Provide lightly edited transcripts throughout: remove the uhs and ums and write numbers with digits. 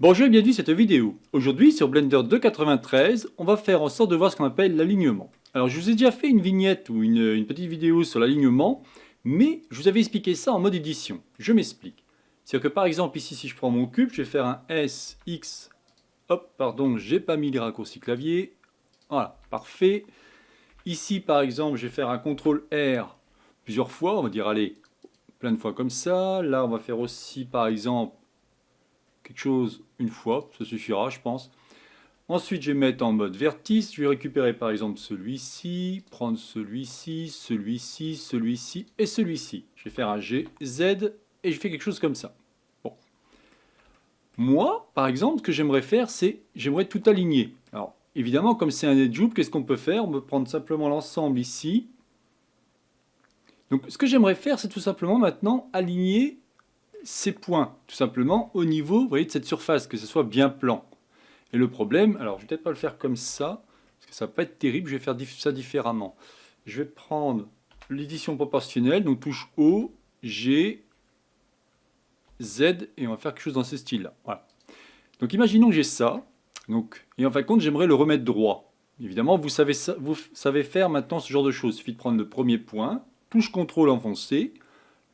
Bonjour et bienvenue à cette vidéo. Aujourd'hui sur Blender 2.93, on va faire en sorte de voir ce qu'on appelle l'alignement. Alors je vous ai déjà fait une vignette ou une petite vidéo sur l'alignement, mais je vous avais expliqué ça en mode édition. Je m'explique. C'est-à-dire que par exemple ici si je prends mon cube, je vais faire un S, X, hop, pardon, j'ai pas mis les raccourcis clavier. Voilà, parfait. Ici par exemple, je vais faire un CTRL R plusieurs fois, on va dire allez, plein de fois comme ça. Là on va faire aussi par exemple quelque chose une fois, ça suffira je pense. Ensuite je vais mettre en mode vertice, je vais récupérer par exemple celui-ci, prendre celui-ci, celui-ci, celui-ci et celui-ci. Je vais faire un G, Z et je fais quelque chose comme ça. Bon. Moi, par exemple, ce que j'aimerais faire, c'est j'aimerais tout aligner. Alors évidemment, comme c'est un edge loop, qu'est-ce qu'on peut faire? On peut prendre simplement l'ensemble ici. Donc ce que j'aimerais faire, c'est tout simplement maintenant aligner ces points, tout simplement au niveau, vous voyez, de cette surface, que ce soit bien plan. Et le problème, alors je vais peut-être pas le faire comme ça, parce que ça va pas être terrible, je vais faire ça différemment. Je vais prendre l'édition proportionnelle, donc touche O, G, Z, et on va faire quelque chose dans ce style-là. Voilà. Donc imaginons que j'ai ça, donc, et en fin de compte, j'aimerais le remettre droit. Évidemment, vous savez faire maintenant ce genre de choses. Il suffit de prendre le premier point, touche CTRL enfoncé,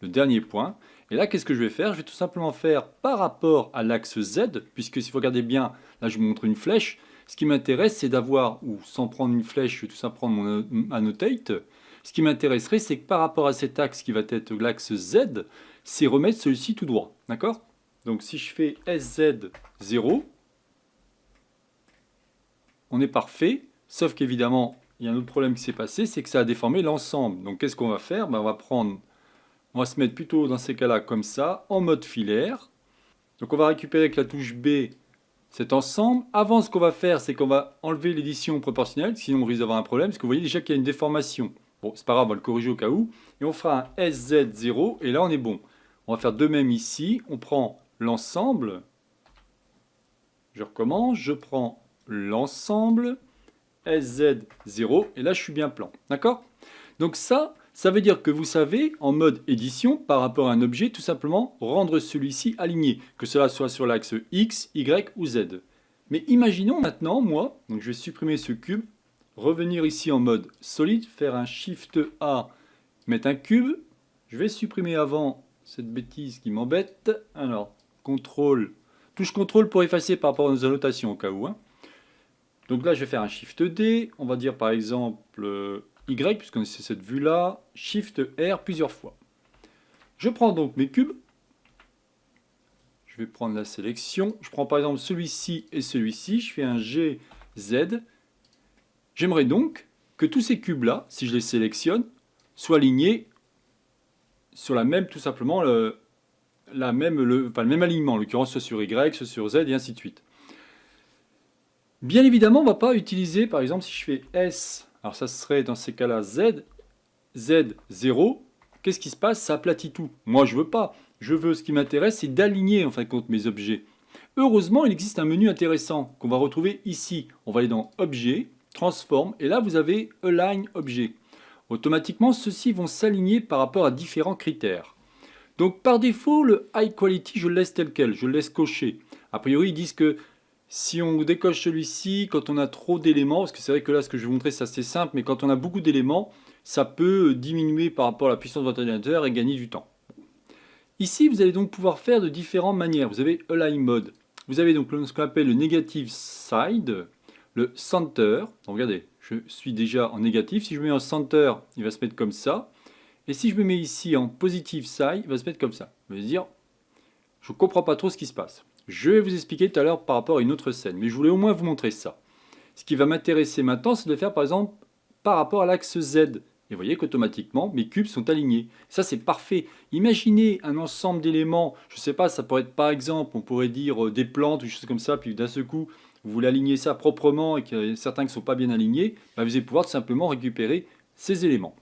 le dernier point. Et là, qu'est-ce que je vais faire? Je vais tout simplement faire par rapport à l'axe Z, puisque si vous regardez bien, là je vous montre une flèche. Ce qui m'intéresse, c'est d'avoir, ou sans prendre une flèche, je vais tout simplement prendre mon annotate. Ce qui m'intéresserait, c'est que par rapport à cet axe qui va être l'axe Z, c'est remettre celui-ci tout droit. D'accord? Donc si je fais SZ 0, on est parfait, sauf qu'évidemment, il y a un autre problème qui s'est passé, c'est que ça a déformé l'ensemble. Donc qu'est-ce qu'on va faire? On va se mettre plutôt dans ces cas-là comme ça, en mode filaire. Donc on va récupérer avec la touche B cet ensemble. Avant, ce qu'on va faire, c'est qu'on va enlever l'édition proportionnelle, sinon on risque d'avoir un problème, parce que vous voyez déjà qu'il y a une déformation. Bon, c'est pas grave, on va le corriger au cas où. Et on fera un SZ0, et là on est bon. On va faire de même ici, on prend l'ensemble. Je recommence, je prends l'ensemble, SZ0, et là je suis bien plan. D'accord? Donc ça veut dire que vous savez, en mode édition, par rapport à un objet, tout simplement rendre celui-ci aligné, que cela soit sur l'axe X, Y ou Z. Mais imaginons maintenant, moi, donc je vais supprimer ce cube, revenir ici en mode solide, faire un Shift A, mettre un cube. Je vais supprimer avant cette bêtise qui m'embête. Alors, CTRL, touche CTRL pour effacer par rapport à nos annotations au cas où. Donc là, je vais faire un Shift D, on va dire par exemple Y, puisqu'on est sur cette vue-là, Shift R plusieurs fois. Je prends donc mes cubes, je vais prendre la sélection, je prends par exemple celui-ci et celui-ci, je fais un G, Z. J'aimerais donc que tous ces cubes-là, si je les sélectionne, soient alignés sur la même, tout simplement, le même alignement, en l'occurrence soit sur Y, soit sur Z, et ainsi de suite. Bien évidemment, on ne va pas utiliser, par exemple, si je fais S, alors ça serait dans ces cas-là Z, Z0, qu'est-ce qui se passe? Ça aplatit tout. Moi, je veux pas. Ce qui m'intéresse, c'est d'aligner, en fin de compte, mes objets. Heureusement, il existe un menu intéressant qu'on va retrouver ici. On va aller dans Objet, Transform, et là, vous avez Align Objet. Automatiquement, ceux-ci vont s'aligner par rapport à différents critères. Donc, par défaut, le High Quality, je le laisse tel quel, je le laisse coché. A priori, ils disent que si on décoche celui-ci, quand on a trop d'éléments, parce que c'est vrai que là, ce que je vais vous montrer, c'est assez simple, mais quand on a beaucoup d'éléments, ça peut diminuer par rapport à la puissance de votre ordinateur et gagner du temps. Ici, vous allez donc pouvoir faire de différentes manières. Vous avez Align Mode. Vous avez donc ce qu'on appelle le Negative Side, le Center. Donc regardez, je suis déjà en négatif. Si je me mets en Center, il va se mettre comme ça. Et si je me mets ici en Positive Side, il va se mettre comme ça. Vous allez dire, je ne comprends pas trop ce qui se passe. Je vais vous expliquer tout à l'heure par rapport à une autre scène, mais je voulais au moins vous montrer ça. Ce qui va m'intéresser maintenant, c'est de faire par exemple par rapport à l'axe Z. Et vous voyez qu'automatiquement, mes cubes sont alignés. Ça, c'est parfait. Imaginez un ensemble d'éléments, je ne sais pas, ça pourrait être par exemple, on pourrait dire des plantes ou des choses comme ça, puis d'un seul coup, vous voulez aligner ça proprement et qu'il y a certains qui ne sont pas bien alignés, bah, vous allez pouvoir tout simplement récupérer ces éléments.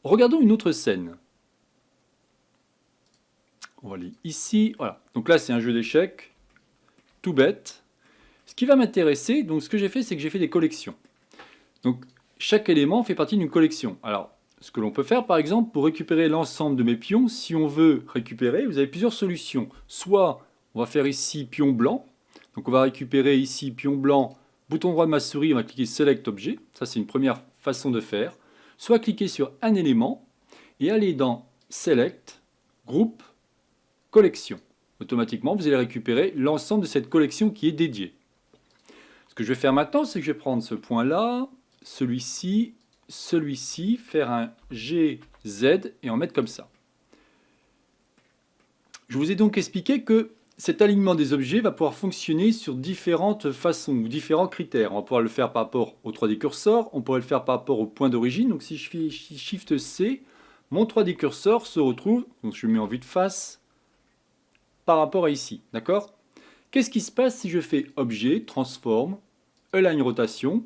Regardons une autre scène. On va aller ici, voilà. Donc là, c'est un jeu d'échecs, tout bête. Ce qui va m'intéresser, donc ce que j'ai fait, c'est que j'ai fait des collections. Donc chaque élément fait partie d'une collection. Alors, ce que l'on peut faire, par exemple, pour récupérer l'ensemble de mes pions, si on veut récupérer, vous avez plusieurs solutions. Soit, on va faire ici pion blanc, Donc on va récupérer ici, pion blanc, bouton droit de ma souris, on va cliquer Select Objet. Ça, c'est une première façon de faire. Soit cliquer sur un élément et aller dans Select, Groupe, Collection. Automatiquement, vous allez récupérer l'ensemble de cette collection qui est dédiée. Ce que je vais faire maintenant, c'est que je vais prendre ce point-là, celui-ci, celui-ci, faire un G, Z et en mettre comme ça. Je vous ai donc expliqué que cet alignement des objets va pouvoir fonctionner sur différentes façons ou différents critères. On va pouvoir le faire par rapport au 3D cursor, on pourrait le faire par rapport au point d'origine. Donc si je fais Shift C, mon 3D cursor se retrouve, donc je le mets en vue de face, par rapport à ici. D'accord? Qu'est-ce qui se passe si je fais Objet, Transform, Align Rotation,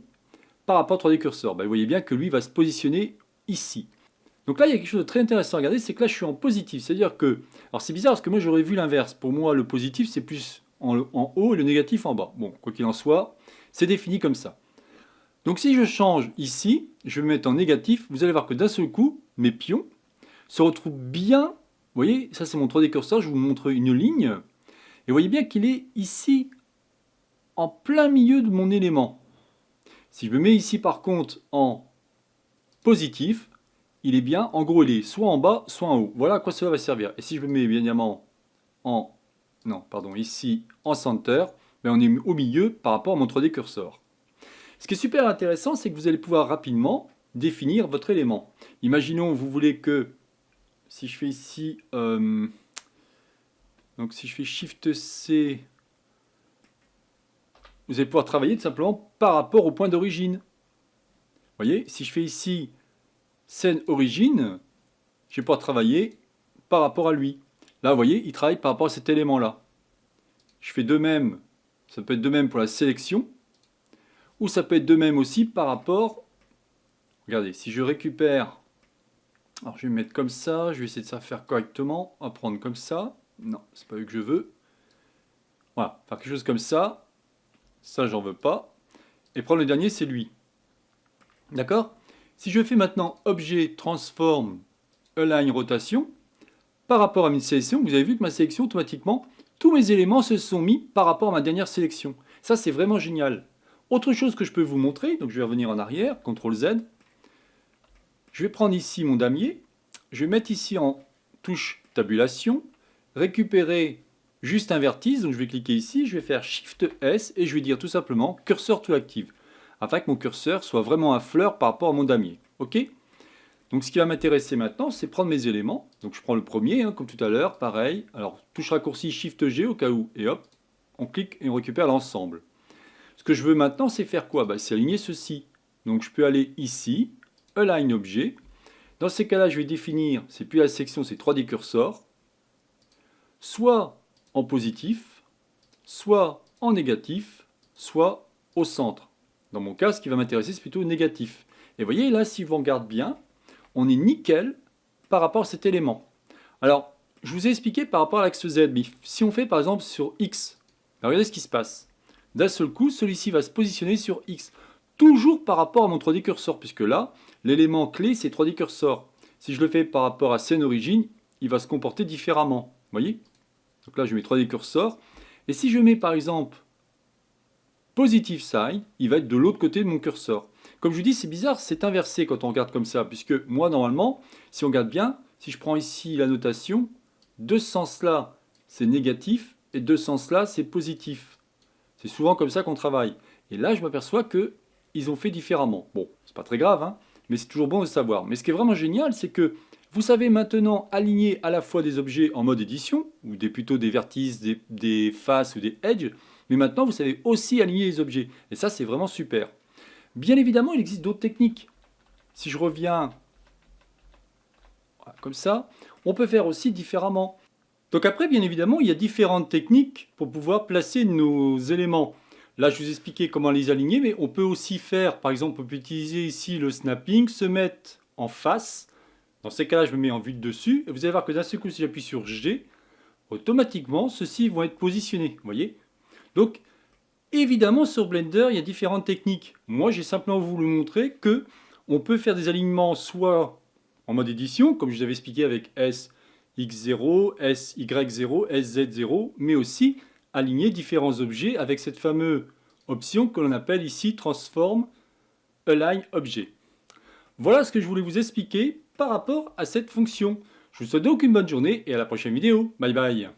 par rapport au 3D cursor? Vous voyez bien que lui va se positionner ici. Donc là, il y a quelque chose de très intéressant à regarder, c'est que là, je suis en positif. C'est-à-dire que... Alors c'est bizarre parce que moi, j'aurais vu l'inverse. Pour moi, le positif, c'est plus en haut et le négatif en bas. Bon, quoi qu'il en soit, c'est défini comme ça. Donc si je change ici, je vais me mettre en négatif, vous allez voir que d'un seul coup, mes pions se retrouvent bien... Vous voyez, ça c'est mon 3D cursor, je vous montre une ligne. Et vous voyez bien qu'il est ici, en plein milieu de mon élément. Si je me mets ici par contre en positif, il est bien, en gros il est soit en bas, soit en haut. Voilà à quoi cela va servir. Et si je me mets bien évidemment en, non, pardon, ici en center, on est au milieu par rapport à mon 3D cursor. Ce qui est super intéressant, c'est que vous allez pouvoir rapidement définir votre élément. Imaginons, vous voulez que, si je fais ici, donc si je fais Shift C, vous allez pouvoir travailler tout simplement par rapport au point d'origine. Vous voyez, si je fais ici scène origine, je vais pouvoir travailler par rapport à lui. Là, vous voyez, il travaille par rapport à cet élément-là. Je fais de même, ça peut être de même pour la sélection, ou ça peut être de même aussi par rapport... Regardez, si je récupère... Alors, je vais me mettre comme ça, je vais essayer de ça faire correctement. On va prendre comme ça. Non, c'est pas eux que je veux. Voilà, faire quelque chose comme ça. Ça, j'en veux pas. Et prendre le dernier, c'est lui. D'accord? Si je fais maintenant Objet, Transform, Align, Rotation, par rapport à une sélection, vous avez vu que ma sélection, automatiquement, tous mes éléments se sont mis par rapport à ma dernière sélection. Ça, c'est vraiment génial. Autre chose que je peux vous montrer, donc je vais revenir en arrière, CTRL Z. Je vais prendre ici mon damier, je vais mettre ici en touche tabulation, récupérer juste un vertice, donc je vais cliquer ici, je vais faire Shift S et je vais dire tout simplement Cursor to Active, afin que mon curseur soit vraiment à fleur par rapport à mon damier. Ok? Donc ce qui va m'intéresser maintenant, c'est prendre mes éléments. Donc je prends le premier, comme tout à l'heure, pareil. Alors touche raccourci Shift G au cas où, et hop, on clique et on récupère l'ensemble. Ce que je veux maintenant, c'est faire quoi? C'est aligner ceci. Donc je peux aller ici, Align Objet. Dans ces cas-là, je vais définir, c'est plus la section, c'est 3D cursor, soit en positif, soit en négatif, soit au centre. Dans mon cas, ce qui va m'intéresser, c'est plutôt négatif. Et vous voyez, là, si on regarde bien, on est nickel par rapport à cet élément. Alors, je vous ai expliqué par rapport à l'axe Z, mais si on fait par exemple sur X, regardez ce qui se passe. D'un seul coup, celui-ci va se positionner sur X, toujours par rapport à mon 3D cursor, puisque là, l'élément clé, c'est 3D cursor. Si je le fais par rapport à scène origine, il va se comporter différemment. Vous voyez? Donc là, je mets 3D cursor. Et si je mets par exemple positive side, il va être de l'autre côté de mon cursor. Comme je vous dis, c'est bizarre, c'est inversé quand on regarde comme ça, puisque moi, normalement, si on regarde bien, si je prends ici la notation, de ce sens-là, c'est négatif, et de ce sens-là, c'est positif. C'est souvent comme ça qu'on travaille. Et là, je m'aperçois qu'ils ont fait différemment. Bon, c'est pas très grave, hein, mais c'est toujours bon de savoir. Mais ce qui est vraiment génial, c'est que vous savez maintenant aligner à la fois des objets en mode édition, ou plutôt des vertices, des faces ou des edges, mais maintenant, vous savez aussi aligner les objets. Et ça, c'est vraiment super. Bien évidemment, il existe d'autres techniques. Si je reviens comme ça, on peut faire aussi différemment. Donc après, bien évidemment, il y a différentes techniques pour pouvoir placer nos éléments. Là, je vous ai expliqué comment les aligner, mais on peut aussi faire, par exemple, on peut utiliser ici le snapping, se mettre en face. Dans ces cas-là, je me mets en vue de dessus. Et vous allez voir que d'un seul coup, si j'appuie sur G, automatiquement, ceux-ci vont être positionnés. Vous voyez? Donc, évidemment, sur Blender, il y a différentes techniques. Moi, j'ai simplement voulu montrer que on peut faire des alignements soit en mode édition, comme je vous avais expliqué avec SX0, SY0, SZ0, mais aussi aligner différents objets avec cette fameuse option que l'on appelle ici Transform Align Object. Voilà ce que je voulais vous expliquer par rapport à cette fonction. Je vous souhaite donc une bonne journée et à la prochaine vidéo. Bye bye.